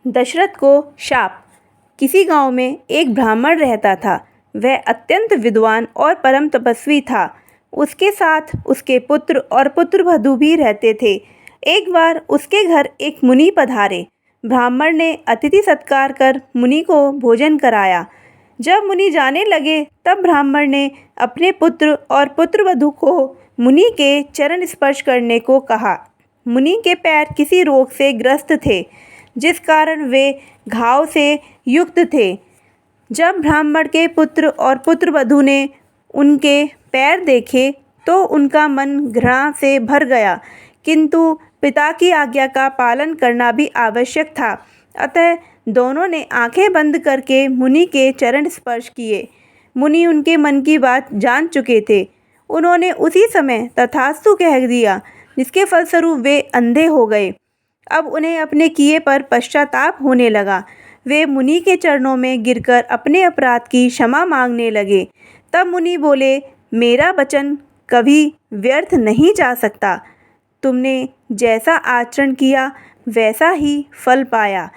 दशरथ को शाप। किसी गांव में एक ब्राह्मण रहता था। वह अत्यंत विद्वान और परम तपस्वी था। उसके साथ उसके पुत्र और पुत्रवधू भी रहते थे। एक बार उसके घर एक मुनि पधारे। ब्राह्मण ने अतिथि सत्कार कर मुनि को भोजन कराया। जब मुनि जाने लगे तब ब्राह्मण ने अपने पुत्र और पुत्रवधू को मुनि के चरण स्पर्श करने को कहा। मुनि के पैर किसी रोग से ग्रस्त थे, जिस कारण वे घाव से युक्त थे। जब ब्राह्मण के पुत्र और पुत्रवधू ने उनके पैर देखे तो उनका मन घृणा से भर गया, किंतु पिता की आज्ञा का पालन करना भी आवश्यक था। अतः दोनों ने आंखें बंद करके मुनि के चरण स्पर्श किए। मुनि उनके मन की बात जान चुके थे। उन्होंने उसी समय तथास्तु कह दिया, जिसके फलस्वरूप वे अंधे हो गए। अब उन्हें अपने किए पर पश्चाताप होने लगा। वे मुनि के चरणों में गिरकर अपने अपराध की क्षमा मांगने लगे। तब मुनि बोले, मेरा वचन कभी व्यर्थ नहीं जा सकता। तुमने जैसा आचरण किया वैसा ही फल पाया।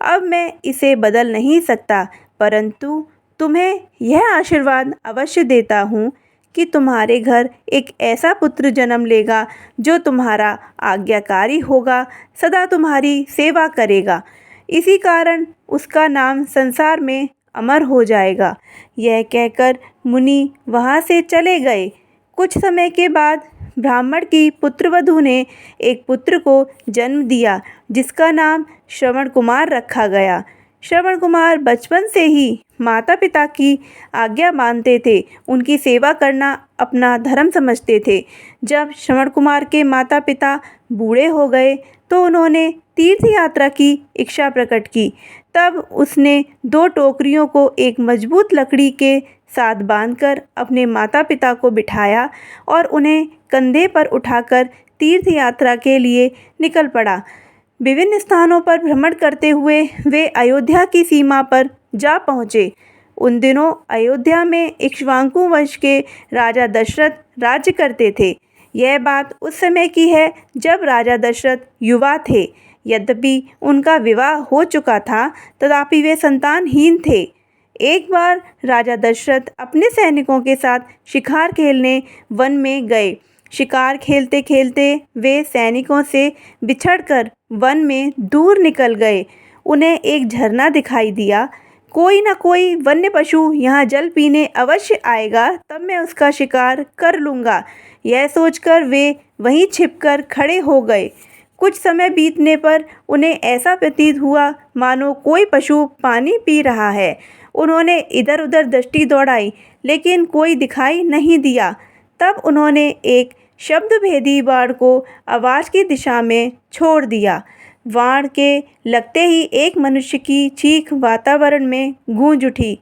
अब मैं इसे बदल नहीं सकता, परंतु तुम्हें यह आशीर्वाद अवश्य देता हूँ कि तुम्हारे घर एक ऐसा पुत्र जन्म लेगा जो तुम्हारा आज्ञाकारी होगा, सदा तुम्हारी सेवा करेगा। इसी कारण उसका नाम संसार में अमर हो जाएगा। यह कहकर मुनि वहाँ से चले गए। कुछ समय के बाद ब्राह्मण की पुत्रवधू ने एक पुत्र को जन्म दिया, जिसका नाम श्रवण कुमार रखा गया। श्रवण कुमार बचपन से ही माता पिता की आज्ञा मानते थे। उनकी सेवा करना अपना धर्म समझते थे। जब श्रवण कुमार के माता पिता बूढ़े हो गए तो उन्होंने तीर्थ यात्रा की इच्छा प्रकट की। तब उसने 2 टोकरियों को एक मजबूत लकड़ी के साथ बांधकर अपने माता पिता को बिठाया और उन्हें कंधे पर उठाकर तीर्थ यात्रा के लिए निकल पड़ा। विभिन्न स्थानों पर भ्रमण करते हुए वे अयोध्या की सीमा पर जा पहुँचे। उन दिनों अयोध्या में इक्ष्वाकु वंश के राजा दशरथ राज्य करते थे। यह बात उस समय की है जब राजा दशरथ युवा थे। यद्यपि उनका विवाह हो चुका था, तथापि वे संतानहीन थे। एक बार राजा दशरथ अपने सैनिकों के साथ शिकार खेलने वन में गए। शिकार खेलते खेलते वे सैनिकों से बिछड़कर वन में दूर निकल गए। उन्हें एक झरना दिखाई दिया। कोई न कोई वन्य पशु यहाँ जल पीने अवश्य आएगा, तब मैं उसका शिकार कर लूँगा। यह सोचकर वे वहीं छिपकर खड़े हो गए। कुछ समय बीतने पर उन्हें ऐसा प्रतीत हुआ मानो कोई पशु पानी पी रहा है। उन्होंने इधर उधर दृष्टि दौड़ाई, लेकिन कोई दिखाई नहीं दिया। तब उन्होंने एक शब्दभेदी बाण को आवाज़ की दिशा में छोड़ दिया। बाण के लगते ही एक मनुष्य की चीख वातावरण में गूंज उठी।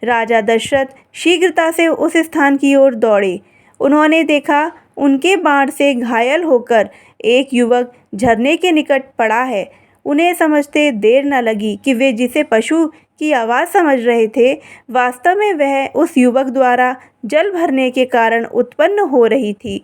राजा दशरथ शीघ्रता से उस स्थान की ओर दौड़े। उन्होंने देखा उनके बाण से घायल होकर एक युवक झरने के निकट पड़ा है। उन्हें समझते देर न लगी कि वे जिसे पशु की आवाज़ समझ रहे थे, वास्तव में वह उस युवक द्वारा जल भरने के कारण उत्पन्न हो रही थी।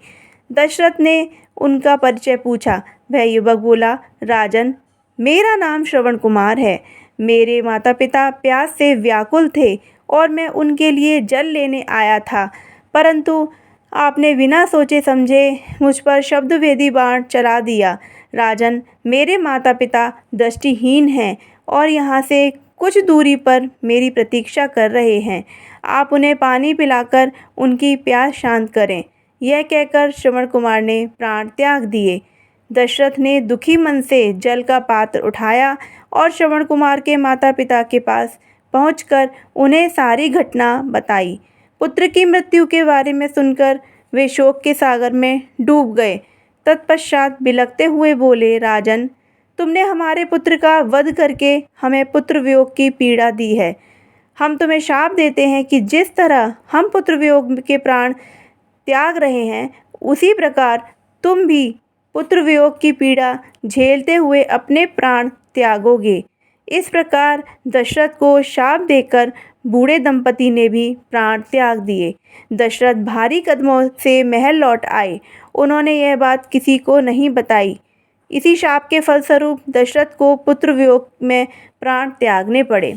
दशरथ ने उनका परिचय पूछा। वह युवक बोला, राजन, मेरा नाम श्रवण कुमार है। मेरे माता पिता प्यास से व्याकुल थे और मैं उनके लिए जल लेने आया था, परंतु आपने बिना सोचे समझे मुझ पर शब्दभेदी बाण चला दिया। राजन, मेरे माता पिता दृष्टिहीन हैं और यहाँ से कुछ दूरी पर मेरी प्रतीक्षा कर रहे हैं। आप उन्हें पानी पिलाकर उनकी प्यास शांत करें। यह कहकर श्रवण कुमार ने प्राण त्याग दिए। दशरथ ने दुखी मन से जल का पात्र उठाया और श्रवण कुमार के माता पिता के पास पहुंचकर उन्हें सारी घटना बताई। पुत्र की मृत्यु के बारे में सुनकर वे शोक के सागर में डूब गए। तत्पश्चात बिलखते हुए बोले, राजन, तुमने हमारे पुत्र का वध करके हमें पुत्र वियोग की पीड़ा दी है। हम तुम्हें शाप देते हैं कि जिस तरह हम पुत्र वियोग के प्राण त्याग रहे हैं, उसी प्रकार तुम भी पुत्र वियोग की पीड़ा झेलते हुए अपने प्राण त्यागोगे। इस प्रकार दशरथ को शाप देकर बूढ़े दंपति ने भी प्राण त्याग दिए। दशरथ भारी कदमों से महल लौट आए। उन्होंने यह बात किसी को नहीं बताई। इसी शाप के फलस्वरूप दशरथ को पुत्र वियोग में प्राण त्यागने पड़े।